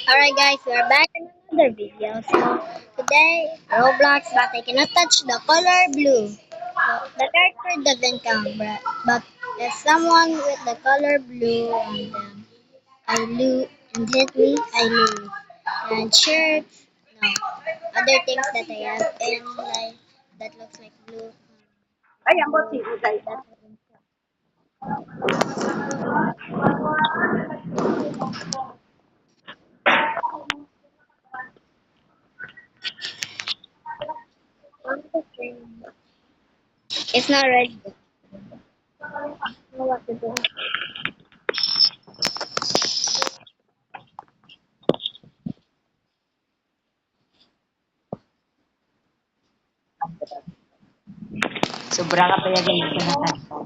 Alright guys, we are back in another video. So today, Roblox, but I cannot touch the color blue. So the character doesn't count, but if someone with the color blue and I lose and hit me, I lose. And shirts, no. Other things that I have in life that looks like blue. Ay, ang botsi ko tayo. That it's not ready. I don't know what to do. Sobra ka pa yung sa mata.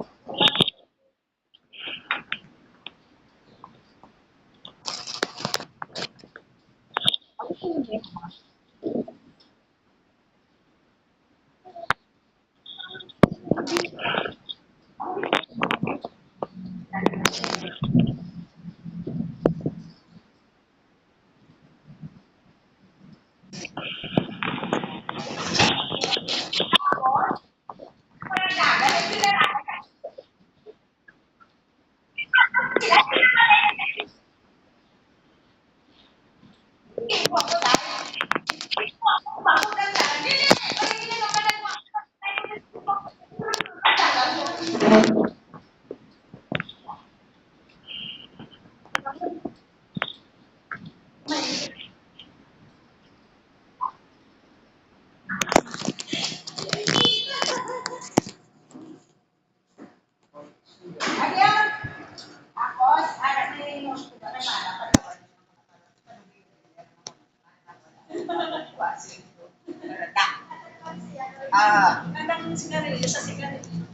Nandang sigarilyo sa sigarilyo.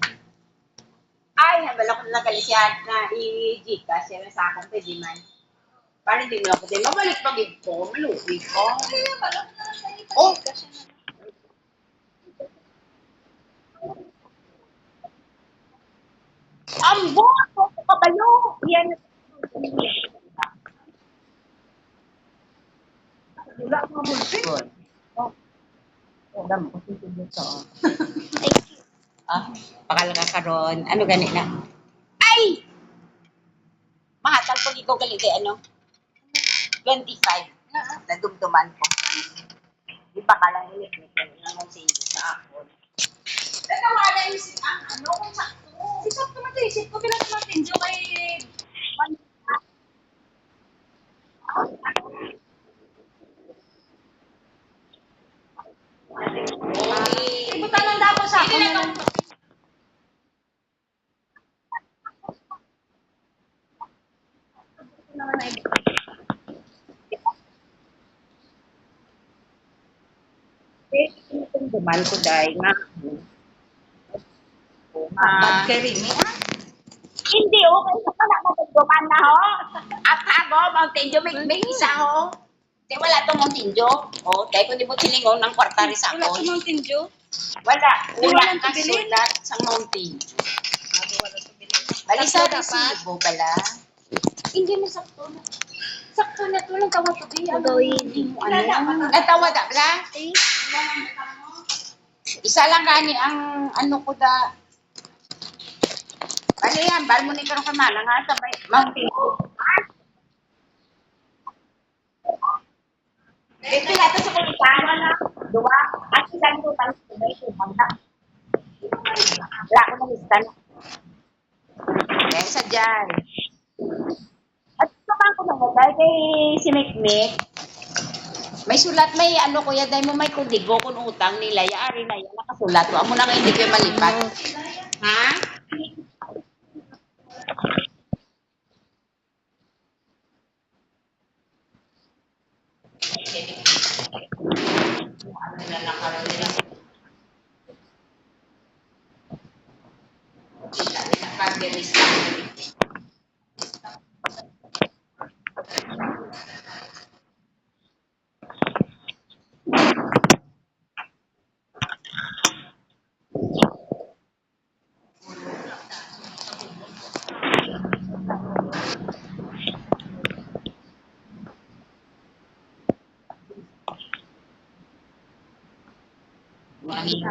Ay, nabala ko na kalisihan na i-Gcash yan sa akin, pwede man. Parang hindi mo ako din. Mabalik pag-ig ko, maluwi ko. Oh, ambo! Ako kabayo! Yan. Wala ko bulsin. Oh, dam ko dito. Ah, pakal ka karon. Ano gani na? Ay! Mahatal pag ikaw gali kay ano? 25. Nadumduman ko. Di ba ka lang ulit ni Ken na mong sindi sa ako. Natawa na yung ano kung sakto. Si sakto na isip ko pinag-matinjo kay ibutan lang daw sa ako na lang. Duman ko dahil nga. Bad kay Rimi, ah? Hindi, okay na pala matagduman na ho. At hago, Mountain Dew, may isa ho. Di wala to Mountain Dew. O, dahil kung di mo silingon ng kwartari sa Wala ako. sa Mountain Dew. Wala, Di wala walang ka pabili? sulat sa Mountain Dew. Wala sa bilhin. Bali sa Sakto dapat. resibo bala. Hindi mo sakto na. Sakto na to lang tawag ko diyan. Hindi mo ano. Natawa da bala. Isa lang gani ang ano ko da. Bali yan, bal mo ni karong kamala nga sa Mountain Dew. Ito na ito sa kulitan. Dua. At ilan ko tayo sa may kumanda. Wala ko na listan. Kaya sa dyan. At saka ko na dahil kay si Mikmik, may sulat, may ano kuya, dahil mo may kudigo kung utang nila, yaari na yan, nakasulat. Huwag mo na nga hindi kayo malipat. Ha? Ano na lang karoon nila. Kita nila pag-release na. Dahil,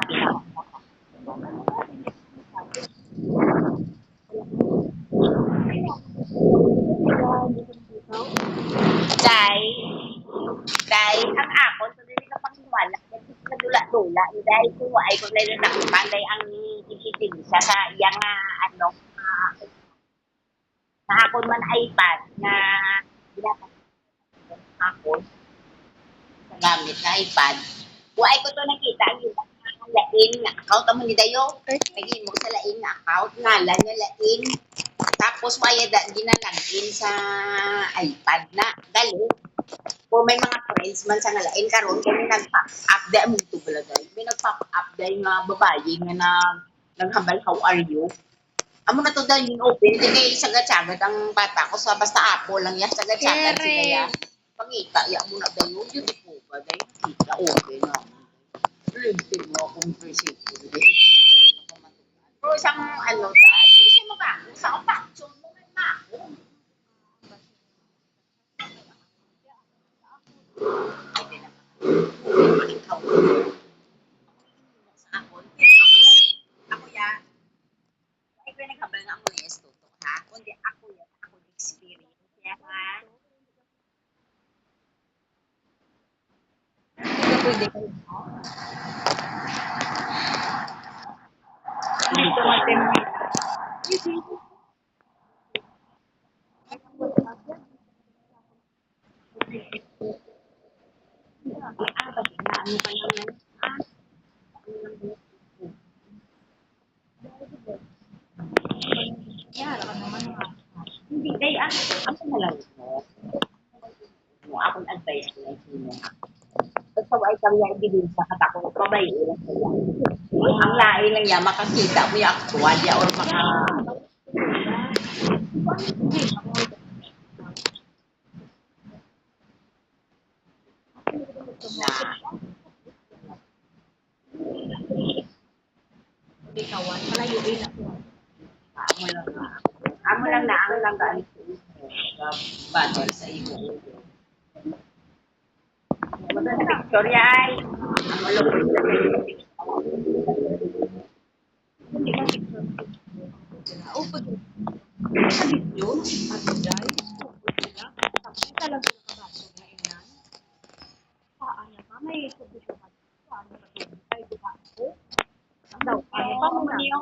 dahil ang akon, so dili ka pangwala, kasi nadula-dula, dahil kung ay kung nalalakipan, dahil ang ikitin siya sa iyang ano, na akon man iPad na ginagamit akon sa gamit na iPad. Kung ay ko to nakita, yung lain nga account mo ni Dayo, lagin mo sa lain nga account, ngalan niya lain, tapos maya ginalagin sa iPad na, dali. Kung may mga friends man sa nalain karon kami nag-pop up dahil mo ito pala dahil. May nag-pop up dahil nga babae nga naghambal, how are you? Amo na to dahil yung open, di kay sagat-sagat ang bata ko sa basta Apple lang yan, sagat-sagat sila yan. Pangita, ya mo na dahil yung beautiful ba dahil kita, okay na. Lintin mo akong present ko. Pero isang ano dahil, hindi siya magago sa kapatson mo nga ako. Ay, di na. Ikaw. Sa akon. Ako yan. Ay, kaya naghabal nga ako na yes, tutok, ha? Kundi ako yan. Ako yung experience. Kaya ha? Pwede kayo. Hindi ko matemit. Pati na ano pa naman. Hindi, kaya ako na lang ito. Akong advice ko lang sino. Basta ay kami ang ibigin sa katakot, pabayo lang sila. Ang lain lang yan, makakita mo yung actual ya or maka... Na, Bikawan, malayo rin ako. amo lang na. Amo lang na, ang lang gaan ko. Battle sa iyo. Maganda picture ay. Amo lang ko sa Hindi man picture. O, pag sa video, ano guys, sila, tapos talaga nakabaso na inan. Paano pa, may subisyon ka. Paano pa ito? Ay, di ba ako? Ang daw, ano pa mo niyo?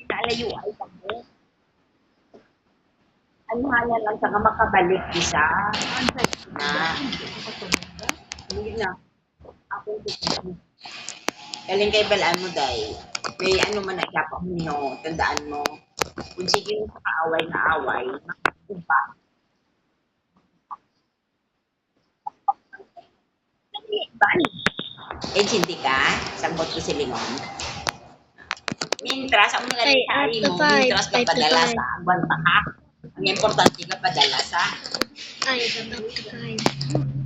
Nalayo ay kami. Ano nga yan lang, saka makabalik isa. Na, hindi na. Ako dito. Galing kay Balaan mo dahil. May ano man na ikapa mo niyo, tandaan mo. Kung sige yung kaaway na away, makikumpa. Bani. Eh, hindi ka? Sangkot ko si Limon. Mintras, ang mga Ay, nagkari up to mo, five, mintras ka 5 to padala 5. sa agwan pakak. Ang importante ka padala sa Ay, dapat 5.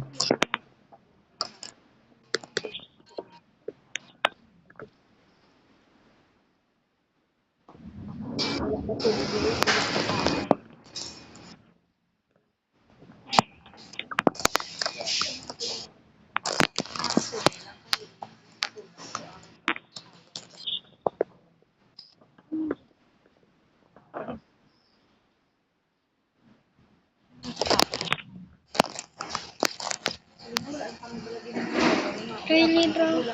Really, bro?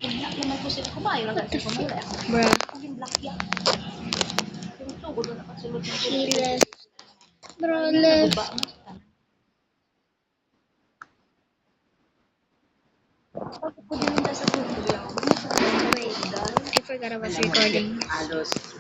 Black naman po sila. Kumain lang kasi kumula. Bro, Kung black yan. Yung sugod na nakasulod na she left. Bro, left. Wait, I forgot I was recording. halos